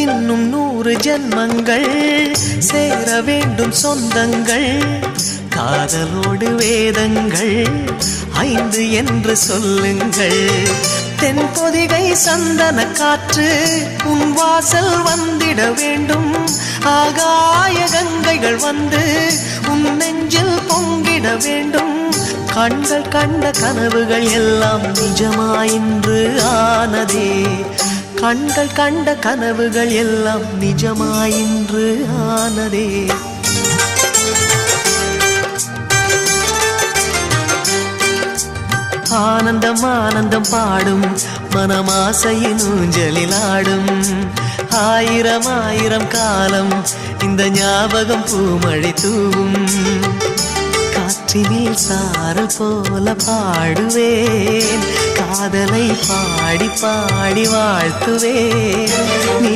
இன்னும் 100 ஜென்மங்கள் சேர வேண்டும் சொந்தங்கள் காதலோடு வேதங்கள் 5 என்று சொல்லுங்கள் தென்பொதிகை சந்தன காற்று உன் வாசல் வந்திட வேண்டும் ஆகாய கங்கைகள் வந்து உன் நெஞ்சில் பொங்கிட வேண்டும் கண்கள் கண்ட கனவுகள் எல்லாம் நிஜமாயின்று ஆனதே கண்கள் கண்ட கனவுகள் எல்லாம் நிஜமாயின்று ஆனதே ஆனந்தம் ஆனந்தம் பாடும் மனமாசையின் ஊஞ்சலில் ஆடும் ஆயிரம் ஆயிரம் காலம் இந்த ஞாபகம் பூமழை தூவும் காற்றினில் சாரல் போல பாடுவேன் காதலை பாடி பாடி வாழ்த்துவேன் நீ